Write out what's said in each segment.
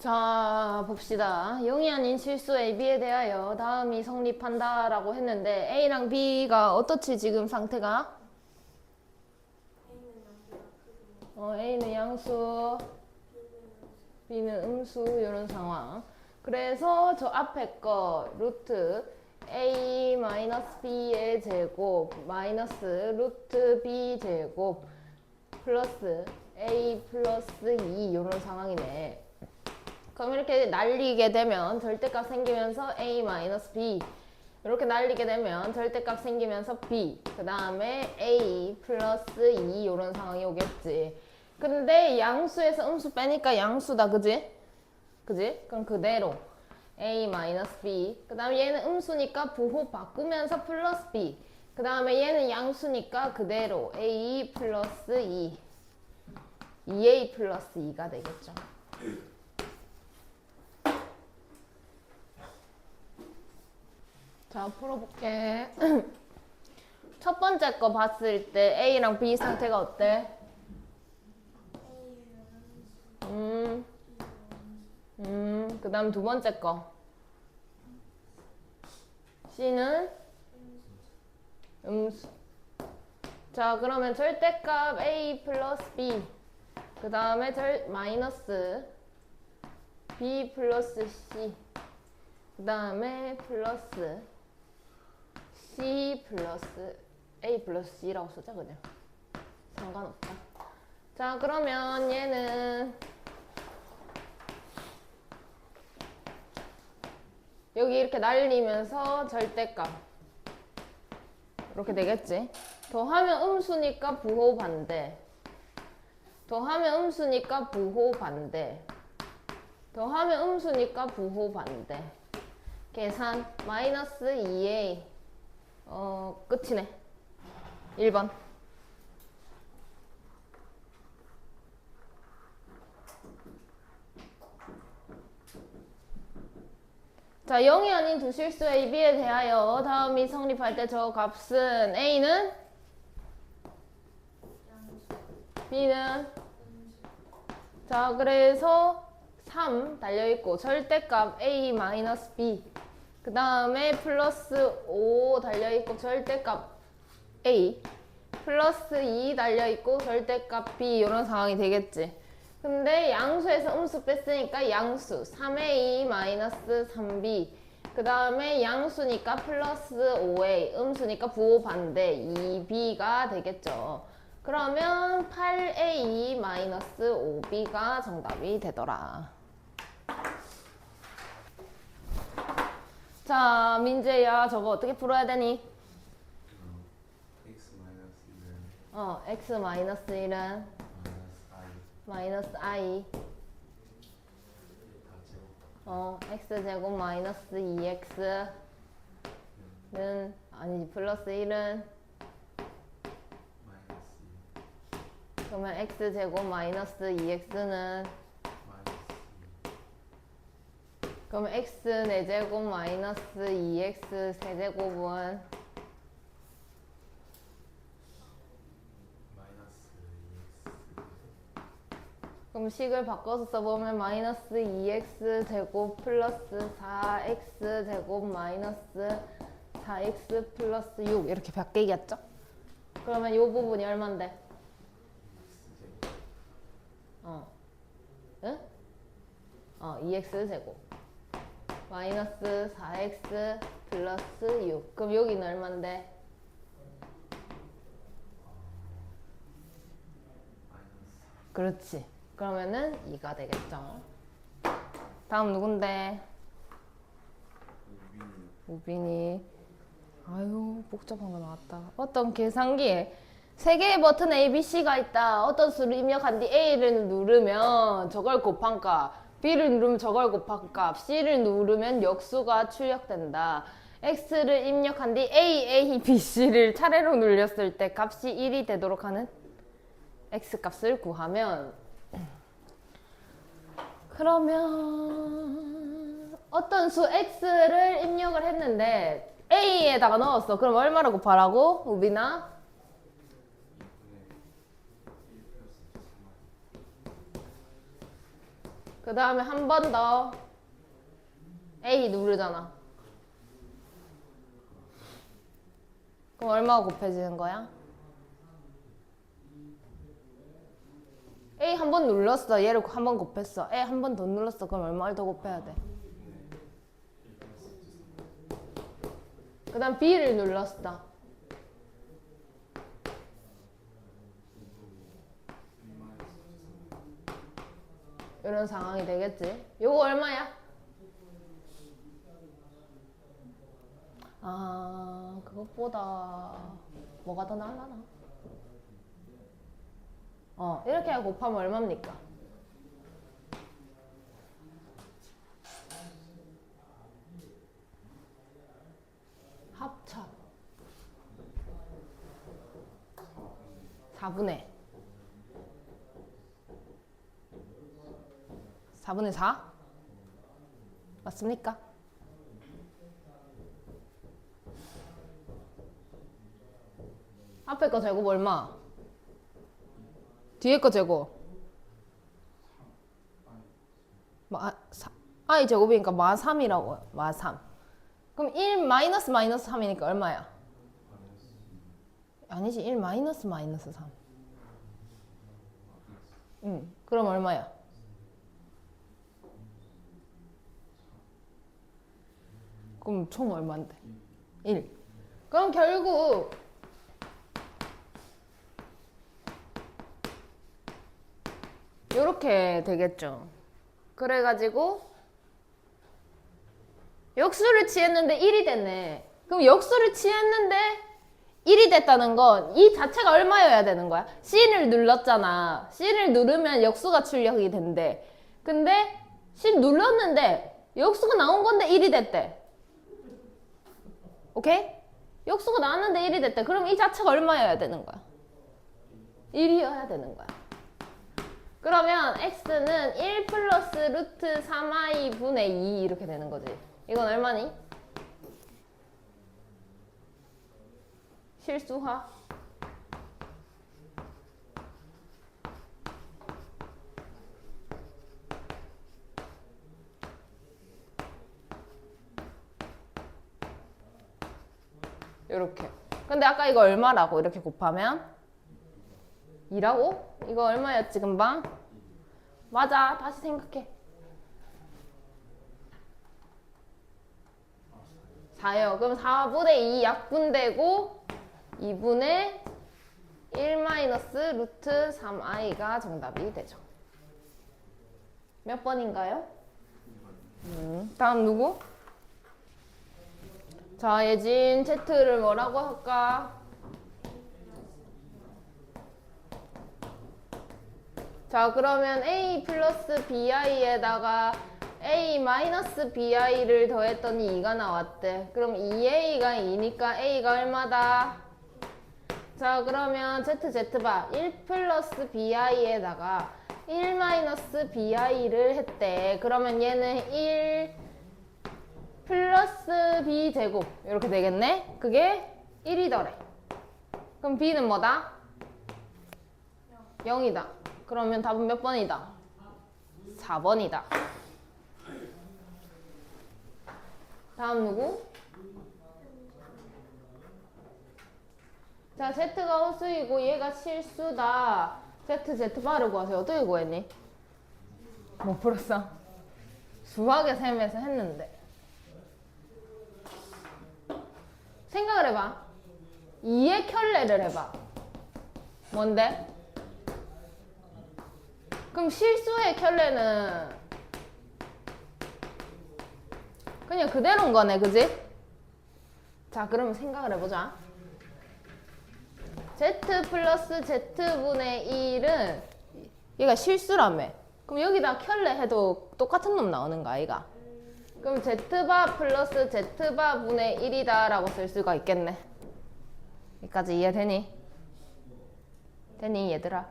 자, 봅시다. 영이 아닌 실수 AB에 대하여 다음이 성립한다 라고 했는데 A랑 B가 어떻지 지금 상태가? A는 양수, B는 음수 이런 상황. 그래서 저 앞에 거 루트 A-B의 제곱 마이너스 루트 B 제곱 플러스 A 플러스 2 이런 상황이네. 그럼 이렇게 날리게 되면 절대값 생기면서 A-B 이렇게 날리게 되면 절대값 생기면서 B 그 다음에 A 플러스 2 이런 상황이 오겠지. 근데 양수에서 음수 빼니까 양수다 그지? 그지? 그럼 그대로 A-B 그 다음에 얘는 음수니까 부호 바꾸면서 플러스 B 그 다음에 얘는 양수니까 그대로 A 플러스 2 2A 플러스 2가 되겠죠. 자, 풀어볼게. 첫 번째 거 봤을 때 A랑 B 상태가 어때? 그 다음 두 번째 거. C는 음수. 자, 그러면 절대값 A 플러스 B. 그 다음에 마이너스 B 플러스 C. 그 다음에 플러스 C 플러스 A 플러스 C라고 쓰자 그냥. 상관없다. 자, 그러면 얘는 여기 이렇게 날리면서 절대값 이렇게 되겠지. 더하면 음수니까 부호 반대. 더하면 음수니까 부호 반대. 더하면 음수니까 부호 반대. 계산 마이너스 2A 끝이네. 1번. 자, 0이 아닌 두 실수 A, B에 대하여 다음이 성립할 때 저 값은 A는? B는? 자, 그래서 3 달려있고 절대값 A-B 그 다음에 플러스 5 달려있고 절대값 A 플러스 2 달려있고 절대값 B 이런 상황이 되겠지. 근데 양수에서 음수 뺐으니까 양수 3A-3B 그 다음에 양수니까 플러스 5A 음수니까 부호 반대 2B가 되겠죠. 그러면 8A-5B가 정답이 되더라. 자, 민재야, 저거 어떻게 풀어야 되니? X-1은 마이너스 I X제곱 마이너스 2X는 아니지 플러스 1은 그러면 X제곱 마이너스 2X는 그러면 X 4제곱 마이너스 2X 세제곱은 그럼 식을 바꿔서 써보면 마이너스 2X 제곱 플러스 4X 제곱 마이너스 4X 플러스 6 이렇게 바뀌겠죠? 그러면 이 부분이 얼만데? 응? 2X 제곱 마이너스 4X 플러스 6 그럼 여기는 얼만데? 그렇지. 그러면은 2가 되겠죠. 다음 누군데? 우빈이. 아유, 복잡한 거 나왔다. 어떤 계산기에 3개의 버튼 A, B, C가 있다. 어떤 수를 입력한 뒤 A를 누르면 저걸 곱한 값, B를 누르면 저걸 곱한 값, C를 누르면 역수가 출력된다. X를 입력한 뒤 A, B, C를 차례로 눌렸을 때 값이 1이 되도록 하는 X 값을 구하면 그러면 어떤 수 X를 입력을 했는데 A에다가 넣었어. 그럼 얼마나 곱하라고? 우빈아? 그 그 다음에 한 번 더 A 누르잖아. 그럼 얼마가 곱해지는 거야? A 한 번 눌렀어. 얘를 한 번 곱했어. A 한 번 더 눌렀어. 그럼 얼마를 더 곱해야 돼? 그 다음 B를 눌렀어. 이런 상황이 되겠지. 요거 얼마야? 아, 그것보다 뭐가 더 나으려나? 이렇게 곱하면 얼마입니까? 합차 4분의 4? 맞습니까? 앞에 거 제곱 얼마? 뒤에 거 제곱 i 제곱이니까 마 3이라고요. 마 3. 그럼 1 마이너스 3이니까 얼마야? 아니지, 1 마이너스 3. 그럼 얼마야? 그럼 총 얼마인데? 1. 그럼 결국 요렇게 되겠죠. 그래가지고 역수를 취했는데 1이 됐네. 그럼 역수를 취했는데 1이 됐다는 건 이 자체가 얼마여야 되는 거야? C를 눌렀잖아. C를 누르면 역수가 출력이 된대. 근데 C 눌렀는데 역수가 나온 건데 1이 됐대. 오케이? 역수가 나왔는데 1이 됐대. 그럼 이 자체가 얼마여야 되는 거야? 1이어야 되는 거야. 그러면 x는 1 플러스 루트 3i 분의 2 이렇게 되는 거지. 이건 얼마니? 실수화? 요렇게. 근데 아까 이거 얼마라고 이렇게 곱하면? 2라고? 이거 얼마였지 금방? 맞아. 다시 생각해. 4요. 그럼 4분의 2 약분되고 2분의 1 마이너스 루트 3i가 정답이 되죠. 몇 번인가요? 다음 누구? 자, 예진 Z를 뭐라고 할까? 자, 그러면 A 플러스 BI에다가 A 마이너스 BI를 더했더니 2가 나왔대. 그럼 2A가 2니까 A가 얼마다? 자, 그러면 ZZ바 1 플러스 BI에다가 1 마이너스 BI를 했대. 그러면 얘는 1 플러스 B 제곱 이렇게 되겠네? 그게 1이더래. 그럼 B는 뭐다? 0이다. 그러면 답은 몇 번이다? 4번이다. 다음 누구? 자, Z가 홀수이고 얘가 실수다. Z바를 구하세요. 어떻게 구했니? 못 풀었어. 수학의 셈에서 했는데. 생각을 해봐. 2의 켤레를 해봐. 뭔데? 그럼 실수의 켤레는 그냥 그대로인 거네, 그지? 자, 그러면 생각을 해보자. Z 플러스 Z분의 1은 얘가 실수라며. 그럼 여기다 켤레 해도 똑같은 놈 나오는 거 아이가? 그럼 Z바 플러스 Z바 분의 1이다 라고 쓸 수가 있겠네. 여기까지 이해되니? 되니 얘들아?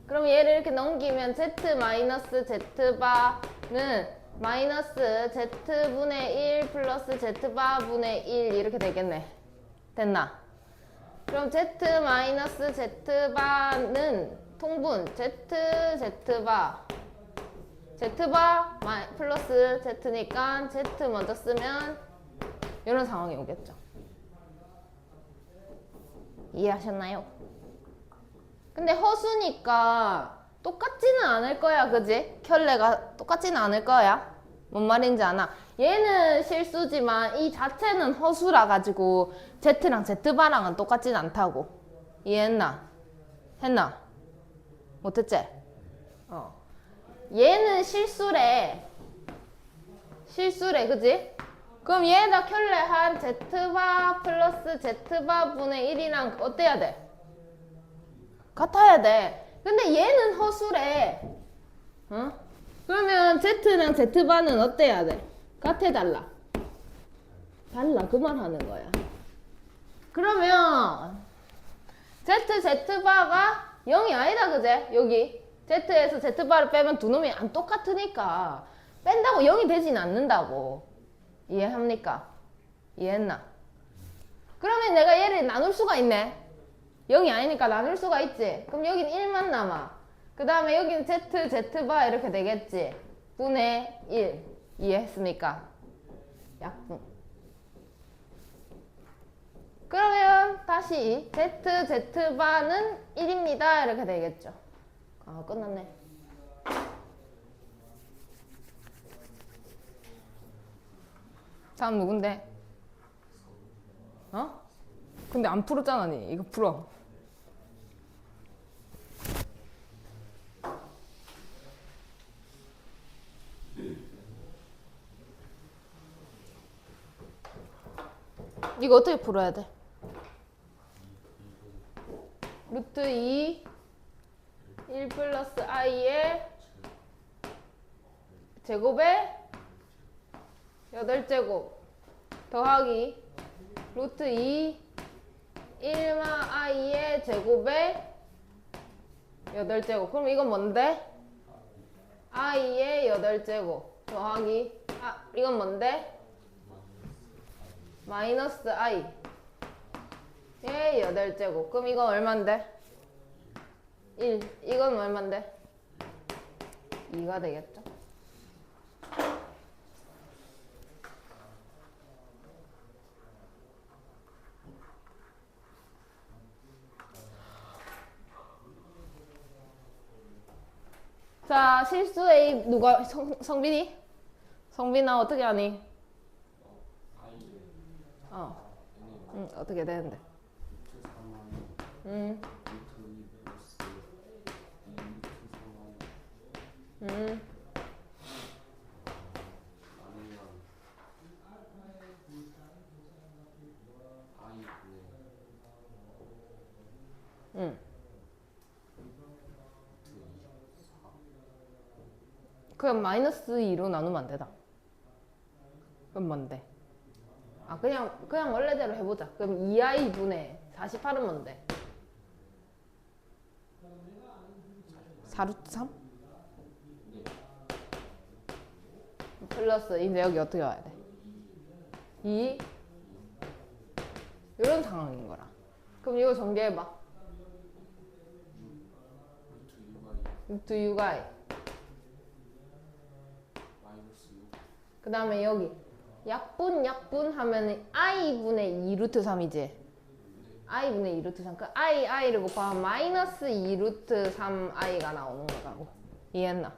그럼 얘를 이렇게 넘기면 Z 마이너스 Z바는 마이너스 Z분의 1 플러스 Z바분의 1 이렇게 되겠네. 됐나? 그럼 Z 마이너스 Z바는 통분 Z Z바 Z바 플러스 Z니까 Z 먼저 쓰면 이런 상황이 오겠죠. 이해하셨나요? 근데 허수니까 똑같지는 않을 거야, 그지? 켤레가 똑같지는 않을 거야. 뭔 말인지 아나? 얘는 실수지만 이 자체는 허수라 가지고 Z랑 Z바랑은 똑같진 않다고. 이해했나? 했나? 못했지? 얘는 실수래. 실수래, 그지? 그럼 얘에다 켤레 한 Z바 플러스 Z바 분의 1이랑 어때야 돼? 같아야 돼. 근데 얘는 허수래. 그러면 Z랑 Z바는 어때야 돼? 같아, 달라? 달라, 그 말 하는 거야. 그러면 Z바가 0이 아니다, 그제? 여기 Z에서 Z바를 빼면 두 놈이 안 똑같으니까 뺀다고 0이 되진 않는다고. 이해합니까? 이해했나? 그러면 내가 얘를 나눌 수가 있네. 0이 아니니까 나눌 수가 있지. 그럼 여긴 1만 남아. 그 다음에 여기는 Z, Z바 이렇게 되겠지. 분의 1. 이해했습니까? 약분. 그러면 다시 Z, Z바는 1입니다. 이렇게 되겠죠. 아, 끝났네. 다음 누군데? 근데 안 풀었잖아, 니. 이거 풀어. 이거 어떻게 풀어야 돼? 루트 2 1 플러스 i의 제곱에 8제곱 더하기 루트 2 1마 i의 제곱에 8제곱. 그럼 이건 뭔데? i의 8제곱 더하기 이건 뭔데? 마이너스 i의 8제곱. 그럼 이건 얼만데? 1. 이건 얼만데? 2가 되겠죠? 자, 실수 A 누가? 성빈이? 성빈아 어떻게 하니? 어떻게 되는데? 그럼 마이너스 2로 나누면 안 되나? 그럼 뭔데? 그냥 원래대로 해보자. 그럼 2i 분의 48은 뭔데? 4루트 3? 플러스 이제 여기 어떻게 와야 돼? 2 이런 상황인 거라. 그럼 이거 전개해봐. 루트 6i 그 다음에 여기 약분 하면은 i분의 2 루트 3이지. i분의 2 루트 3. 그 i를 곱하면 마이너스 2 루트 3i가 나오는 거라고. 이해했나?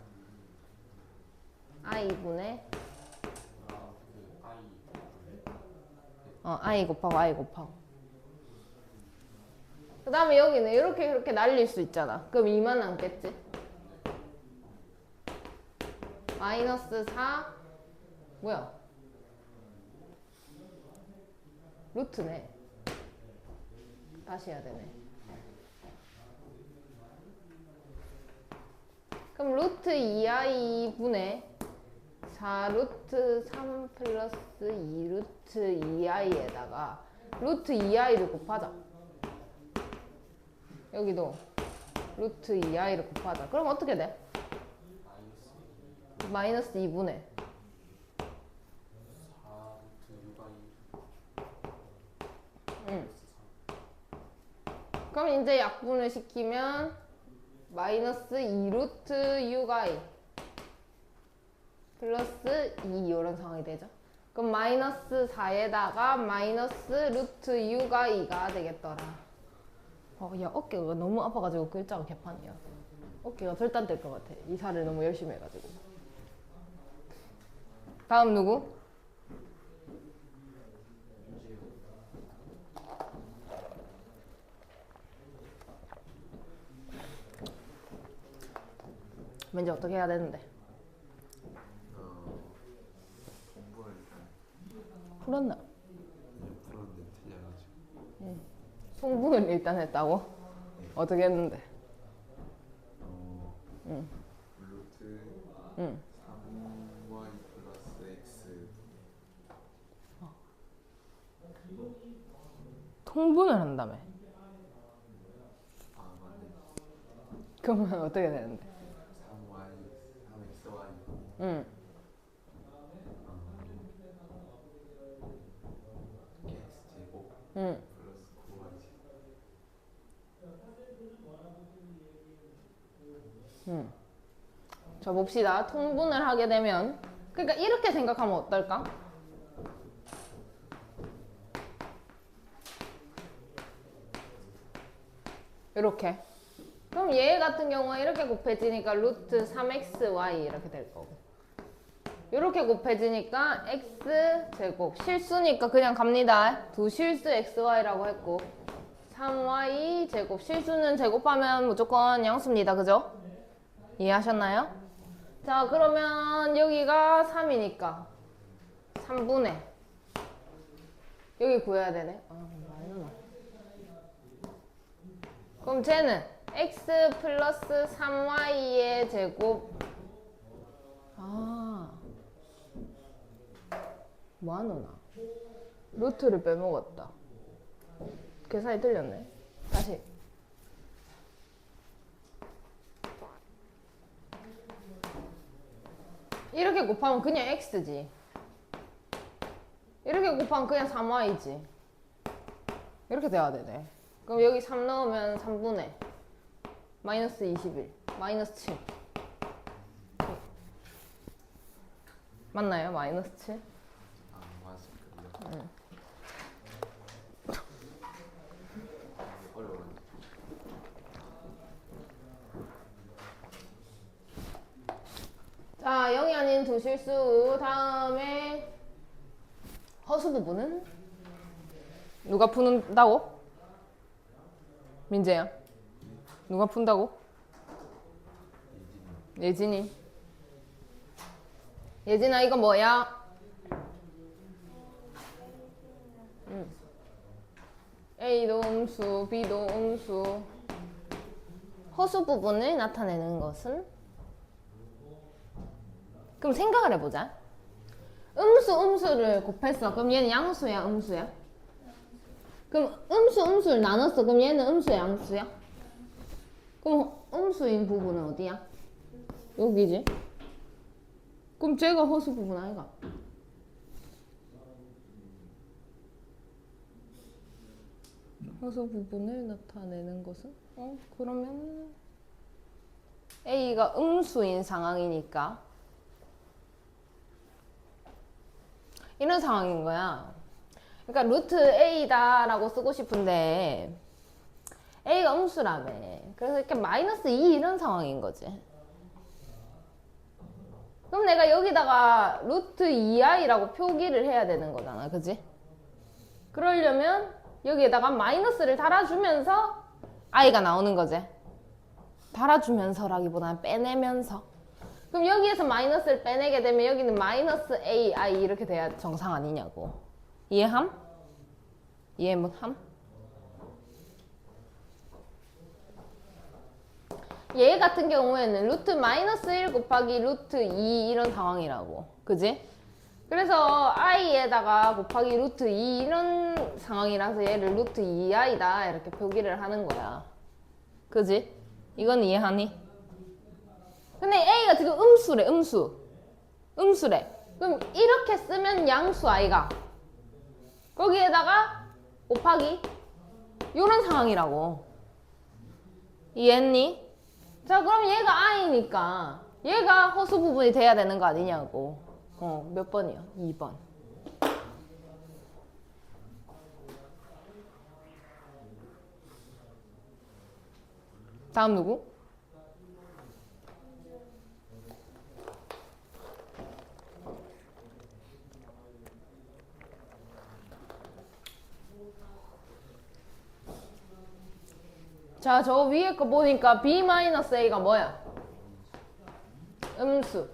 i분의 i 곱하고 그 다음에 여기는 이렇게 날릴 수 있잖아. 그럼 2만 남겠지? 마이너스 4 뭐야? 루트네. 다시 해야 되네. 그럼 루트 2i 분의 4 루트 3 플러스 2 루트 2i에다가 루트 2i를 곱하자. 여기도 루트 2i를 곱하자. 그럼 어떻게 돼? 마이너스 2분의 그럼 이제 약분을 시키면 마이너스 2 루트 6i 플러스 2 이런 상황이 되죠. 그럼 마이너스 4에다가 마이너스 루트 u가 2가 되겠더라. 야 어깨가 너무 아파가지고 글자가 개판이야. 어깨가 절단될 것 같아. 이사를 너무 열심히 해가지고. 다음 누구? 왠지 어떻게 해야 되는데? 공부를 일단 풀었나? 풀었는데 틀려가지고 통분을 일단 했다고? 어떻게 했는데? 루트 응. 3y 플러스 x 통분을 한다며. 아 맞네 그러면 어떻게 되는데? 3y 3xy 응. x제곱 응. 플러스 9y제곱 자 봅시다. 통분을 하게 되면 그러니까 이렇게 생각하면 어떨까? 이렇게. 그럼 얘 같은 경우에 이렇게 곱해지니까 루트 3xy 이렇게 될 거고. 이렇게 곱해지니까 x제곱. 실수니까 그냥 갑니다. 두 실수 xy라고 했고 3y제곱. 실수는 제곱하면 무조건 양수입니다. 그죠? 이해하셨나요? 자 그러면 여기가 3이니까 3분의 여기 구해야 되네. 많이 나와. 그럼 쟤는 x 플러스 3y의 제곱. 뭐하노나 루트를 빼먹었다. 계산이 틀렸네. 다시. 이렇게 곱하면 그냥 x지. 이렇게 곱하면 그냥 3y지. 이렇게 돼야 되네. 그럼 여기 3 넣으면 3분의 마이너스 21 마이너스 7 맞나요? 마이너스 7? 아 맞을 거예요 어려워요 자 0이 아닌 두 실수. 다음에 허수 부분은 누가 푼다고? 민재야. 누가 푼다고? 예진이. 예진아 이거 뭐야? A도 음수, B도 음수. 허수 부분을 나타내는 것은? 그럼 생각을 해보자. 음수를 곱했어. 그럼 얘는 양수야, 음수야? 그럼 음수를 나눴어. 그럼 얘는 음수야, 양수야? 그럼 음수인 부분은 어디야? 여기지. 그럼 쟤가 허수 부분 아이가? 허수 부분을 나타내는 것은? 그러면 A가 음수인 상황이니까 이런 상황인 거야. 그러니까 루트 A다 라고 쓰고 싶은데 A가 음수라며. 그래서 이렇게 마이너스 2 이런 상황인 거지. 그럼 내가 여기다가 루트 2i라고 표기를 해야 되는 거잖아. 그지? 그러려면 여기에다가 마이너스를 달아주면서 i가 나오는 거지. 달아주면서라기보다는 빼내면서. 그럼 여기에서 마이너스를 빼내게 되면 여기는 마이너스 ai 이렇게 돼야 정상 아니냐고. 이해함? 이해 못함? 얘 같은 경우에는 루트 마이너스 1 곱하기 루트 2 이런 상황이라고. 그지? 그래서 i에다가 곱하기 루트 2 이런 상황이라서 얘를 루트 2i다 이렇게 표기를 하는 거야. 그지? 이건 이해하니? 근데 a가 지금 음수래. 음수래. 그럼 이렇게 쓰면 양수 i가 거기에다가 곱하기 이런 상황이라고. 이해했니? 자 그럼 얘가 i니까 얘가 허수 부분이 돼야 되는 거 아니냐고. 몇 번이요? 2번. 다음 누구? 자, 저 위에 거 보니까 B-A가 뭐야? 음수.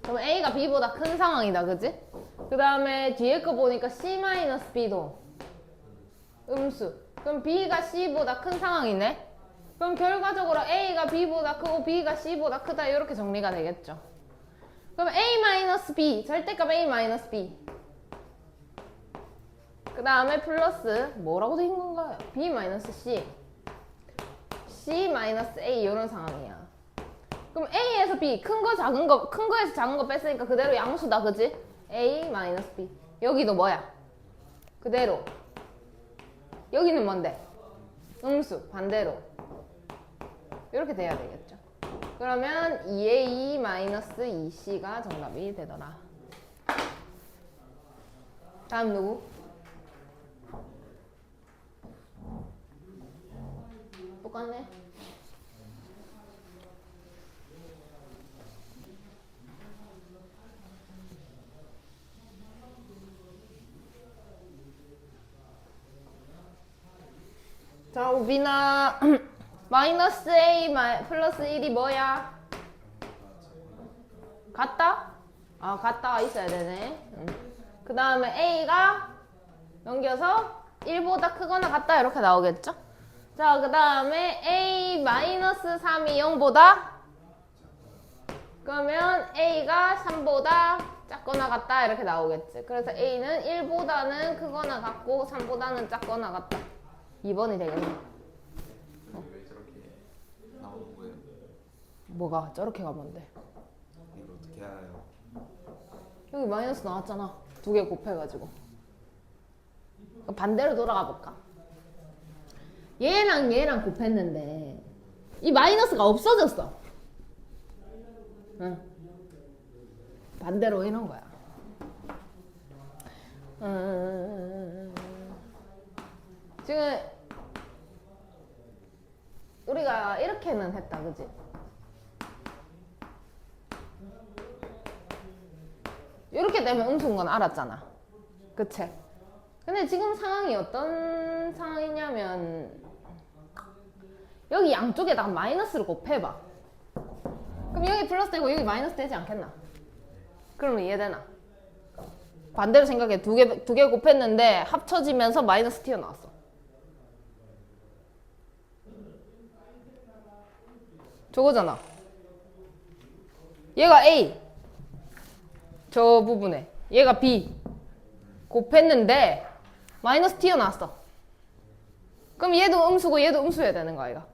그럼 A가 B보다 큰 상황이다, 그지? 그 다음에 뒤에 거 보니까 C-B도 음수. 그럼 B가 C보다 큰 상황이네? 그럼 결과적으로 A가 B보다 크고 B가 C보다 크다, 이렇게 정리가 되겠죠. 그럼 A-B, 절대값 A-B. 그 다음에 플러스, 뭐라고 돼 있는 건가요? B-C. C-A, 이런 상황이야. 그럼 A에서 B, 큰 거에서 작은 거 뺐으니까 그대로 양수다, 그지? A-B. 여기도 뭐야? 그대로. 여기는 뭔데? 음수, 반대로. 이렇게 돼야 되겠죠. 그러면 2A-2C가 정답이 되더라. 다음 누구? 똑같네. 자, 우빈아. 마이너스 A 플러스 1이 뭐야? 같다? 아, 같다가 있어야 되네. 그 다음에 A가 넘겨서 1보다 크거나 같다, 이렇게 나오겠죠? 자, 그 다음에 A-3이 0보다? 그러면 A가 3보다 작거나 같다, 이렇게 나오겠지. 그래서 A는 1보다는 크거나 같고 3보다는 작거나 같다. 2번이 되겠네. 왜 저렇게 나오는 거예요? 뭐가 저렇게가 뭔데? 이거 어떻게 알아요? 여기 마이너스 나왔잖아. 2개 곱해가지고. 반대로 돌아가 볼까? 얘랑 곱했는데 이 마이너스가 없어졌어. 응. 반대로 이런 거야. 지금 우리가 이렇게는 했다, 그지? 이렇게 되면 음수인 건 알았잖아, 그치? 근데 지금 상황이 어떤 상황이냐면 여기 양쪽에다가 마이너스를 곱해봐. 그럼 여기 플러스 되고 여기 마이너스 되지 않겠나? 그러면 이해되나? 반대로 생각해. 두 개 곱했는데 합쳐지면서 마이너스 튀어나왔어. 저거잖아. 얘가 A, 저 부분에 얘가 B 곱했는데 마이너스 튀어나왔어. 그럼 얘도 음수고 얘도 음수여야 되는 거 아이가?